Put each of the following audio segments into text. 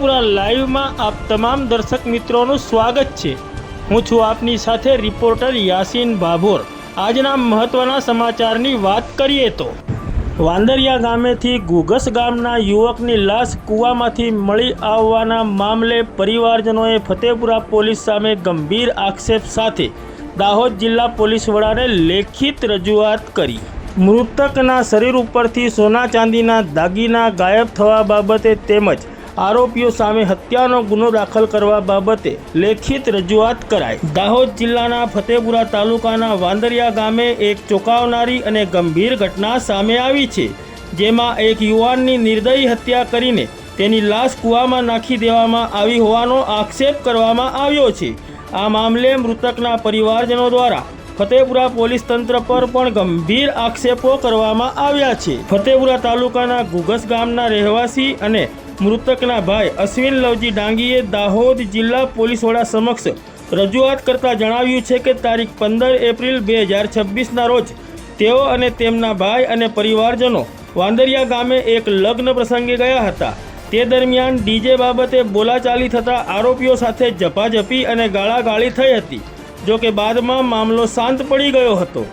ફતેપુરા લાઈવમાં આપ તમામ દર્શક મિત્રોનું સ્વાગત છે। હું છું આપની સાથે રિપોર્ટર યાસીન ભાભોર। આજના મહત્વના સમાચારની વાત કરીએ તો વાંદરિયા ગામેથી ઘુઘસ ગામના યુવકની લાશ કૂવામાંથી મળી આવવાના મામલે પરિવારજનોએ ફતેપુરા પોલીસ સામે ગંભીર આક્ષેપ સાથે દાહોદ જિલ્લા પોલીસ વડાને લેખિત રજૂઆત કરી। મૃતકના શરીર ઉપરથી સોના ચાંદીના દાગીના ગાયબ થવા બાબતે તેમજ આરોપીઓ સામે હત્યાનો ગુનો દાખલ કરવા બાબતે લેખિત રજૂઆત કરાઈ। દાહોદ જિલ્લાના ફતેપુરા તાલુકાના વાંદરિયા ગામે એક ચોંકાવનારી અને ગંભીર ઘટના સામે આવી છે, જેમાં એક યુવાનની નિર્દયી હત્યા કરીને તેની લાશ કૂવામાં નાખી દેવામાં આવી હોવાનો આક્ષેપ કરવામાં આવ્યો છે। આ મામલે મૃતકના પરિવારજનો દ્વારા ફતેપુરા પોલીસ તંત્ર પર પણ ગંભીર આક્ષેપો કરવામાં આવ્યા છે। ફતેપુરા તાલુકાના ઘુઘસ ગામના રહેવાસી અને મૃતકના ભાઈ અશ્વિન લવજી ડાંગીએ દાહોદ જિલ્લા પોલીસ વડા સમક્ષ રજૂઆત કરતા જણાવ્યું છે કે તારીખ 15 એપ્રિલ 2026ના રોજ તેઓ અને તેમના ભાઈ અને પરિવારજનો વાંદરિયા ગામે એક લગ્ન પ્રસંગે ગયા હતા। તે દરમિયાન ડીજે બાબતે બોલાચાલી થતાં આરોપીઓ સાથે ઝપાઝપી અને ગાળાગાળી થઈ હતી। જો કે બાદમાં મામલો શાંત પડી ગયો હતો।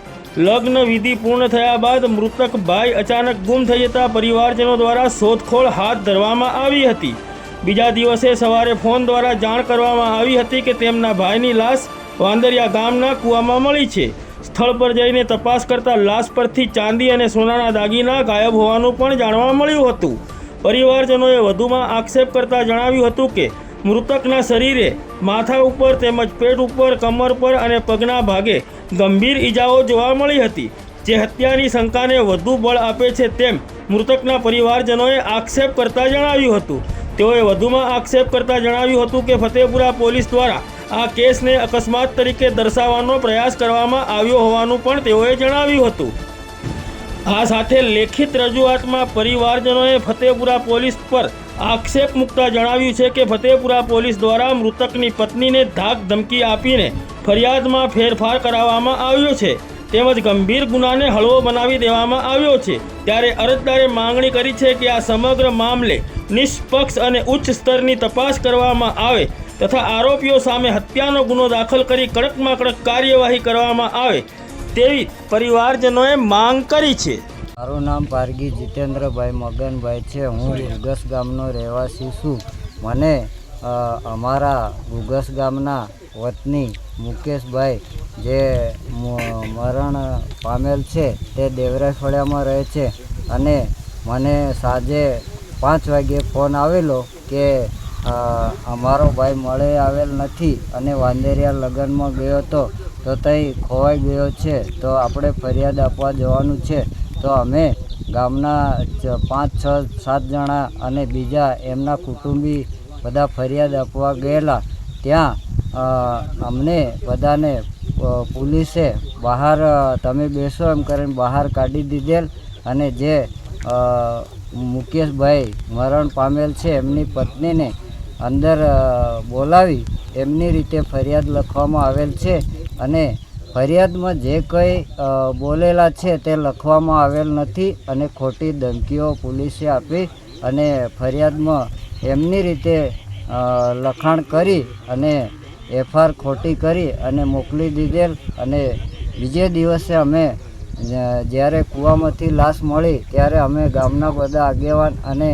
લગ્ન વિધિ પૂર્ણ થયા બાદ મૃતક ભાઈ અચાનક ગુમ થઈ જતા પરિવારજનો દ્વારા શોધખોળ હાથ ધરવામાં આવી હતી। બીજા દિવસે સવારે ફોન દ્વારા જાણ કરવામાં આવી હતી કે તેમના ભાઈની લાશ વાંદરિયા ગામના કૂવામાં મળી છે। સ્થળ પર જઈને તપાસ કરતા લાશ પરથી ચાંદી અને સોનાના દાગીના ગાયબ હોવાનું પણ જાણવા મળ્યું હતું। પરિવારજનોએ વધુમાં આક્ષેપ કરતા જણાવ્યું હતું કે મૃતકના શરીરે માથા ઉપર તેમજ પેટ ઉપર, કમર પર અને પગના ભાગે ગંભીર ઈજાઓ જોવા મળી હતી, જે હત્યાની શંકાને વધુ બળ આપે છે તેમ મૃતકના પરિવારજનોએ આક્ષેપ કરતા જણાવ્યું હતું। તેઓએ વધુમાં આક્ષેપ કરતા જણાવ્યું હતું કે ફતેપુરા પોલીસ દ્વારા આ કેસને અકસ્માત તરીકે દર્શાવવાનો પ્રયાસ કરવામાં આવ્યો હોવાનું પણ તેઓએ જણાવ્યું હતું। આ સાથે લેખિત રજૂઆતમાં પરિવારજનોએ ફતેપુરા પોલીસ પર આક્ષેપ મૂકતા જણાવ્યું છે કે ફતેપુરા પોલીસ દ્વારા મૃતકની પત્નીને ધાક ધમકી આપીને ફરિયાદમાં ફેરફાર કરાવવામાં આવ્યો છે, તેમજ ગંભીર ગુનાને હળવો બનાવી દેવામાં આવ્યો છે। ત્યારે અરજદારે માંગણી કરી છે કે આ સમગ્ર મામલે નિષ્પક્ષ અને ઉચ્ચ સ્તરની તપાસ કરવામાં આવે તથા આરોપીઓ સામે હત્યાનો ગુનો દાખલ કરી કડકમાં કડક કાર્યવાહી કરવામાં આવે તેવી પરિવારજનોએ માંગ કરી છે। મારું નામ પારગી જીતેન્દ્રભાઈ મગનભાઈ છે। હું ઘુઘસ ગામનો રહેવાસી છું। મને અમારા ઘુઘસ ગામના વતની મુકેશભાઈ જે મરણ પામેલ છે તે દેવરાઈ ફળિયામાં રહે છે અને મને સાંજે 5 વાગ્યે ફોન આવેલો કે અમારો ભાઈ મળે આવેલ નથી અને વાંદરિયા લગ્નમાં ગયો હતો તો ત્યાં ખોવાઈ ગયો છે, તો આપણે ફરિયાદ આપવા જવાનું છે। તો અમે ગામના 5, 6, 7 જણા અને બીજા એમના કુટુંબી બધા ફરિયાદ આપવા ગયેલા। ત્યાં અમને બધાને પોલીસે બહાર તમે બેસો એમ કરીને બહાર કાઢી દીધેલ અને જે મુકેશભાઈ મરણ પામેલ છે એમની પત્નીને અંદર બોલાવી એમની રીતે ફરિયાદ લખવામાં આવેલ છે અને ફરિયાદમાં જે કંઈ બોલેલા છે તે લખવામાં આવેલ નથી અને ખોટી ધમકીઓ પોલીસે આપી અને ફરિયાદમાં એમની રીતે લખાણ કરી અને એફઆર ખોટી કરી અને મોકલી દીધેલ। અને બીજે દિવસે અમે જ્યારે કૂવામાંથી લાશ મળી ત્યારે અમે ગામના બધા આગેવાન અને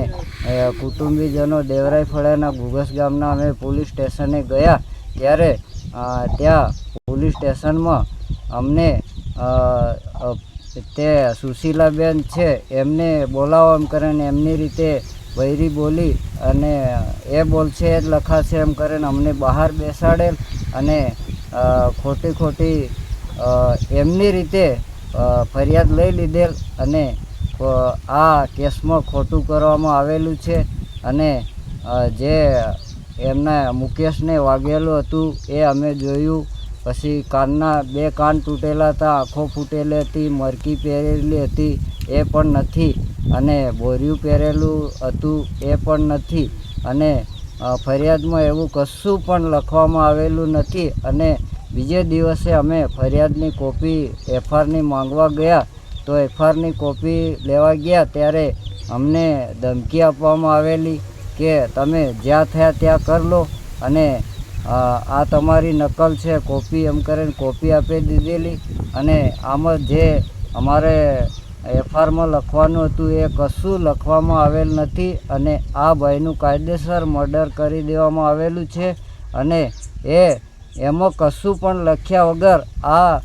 કુટુંબીજનો દેવરાઈ ફળિયાના ઘુઘસ ગામના અમે પોલીસ સ્ટેશને ગયા। ત્યારે ત્યાં પોલીસ સ્ટેશનમાં અમને તે સુશીલાબેન છે એમને બોલાવો એમ કરીને એમની રીતે બૈરી બોલી અને એ બોલશે એ જ લખાશે એમ કરીને અમને બહાર બેસાડેલ અને ખોટી એમની રીતે ફરિયાદ લઈ લીધેલ અને આ કેસમાં ખોટું કરવામાં આવેલું છે અને જે એમના મુકેશને વાગેલું હતું એ અમે જોયું। પછી કાનના 2 કાન તૂટેલા હતા, આંખો ફૂટેલી હતી, મરકી પહેરેલી હતી એ પણ નથી અને બોરિયું પહેરેલું હતું એ પણ નથી અને ફરિયાદમાં એવું કશું પણ લખવામાં આવેલું નથી। અને બીજે દિવસે અમે ફરિયાદની કોપી એફઆરની માંગવા ગયા તો એફઆરની કોપી લેવા ગયા ત્યારે અમને ધમકી આપવામાં આવેલી કે તમે જ્યાં થયા ત્યાં કરી લો અને આ તમારી નકલ છે કોપી એમ કરીને કોપી આપી દીધેલી અને આમાં જે અમારે એફઆઈઆરમાં લખવાનું હતું એ કશું લખવામાં આવેલ નથી અને આ ભાઈનું કાયદેસર મર્ડર કરી દેવામાં આવેલું છે અને એમાં કશું પણ લખ્યા વગર આ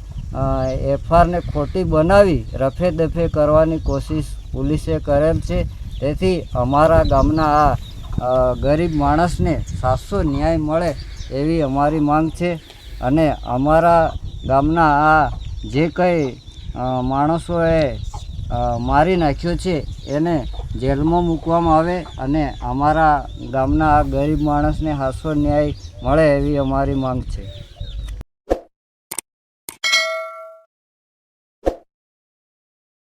એફઆઈઆરને ખોટી બનાવી રફે દફે કરવાની કોશિશ પોલીસે કરેલ છે. તેથી અમારા ગામના આ ગરીબ માણસને સાચો ન્યાય મળે એવી અમારી માંગ છે અને અમારા ગામના આ જે કંઈ માણસોએ મારી નાખ્યો છે એને જેલમાં મૂકવામાં આવે અને અમારા ગામના આ ગરીબ માણસને સાચો ન્યાય મળે એવી અમારી માંગ છે.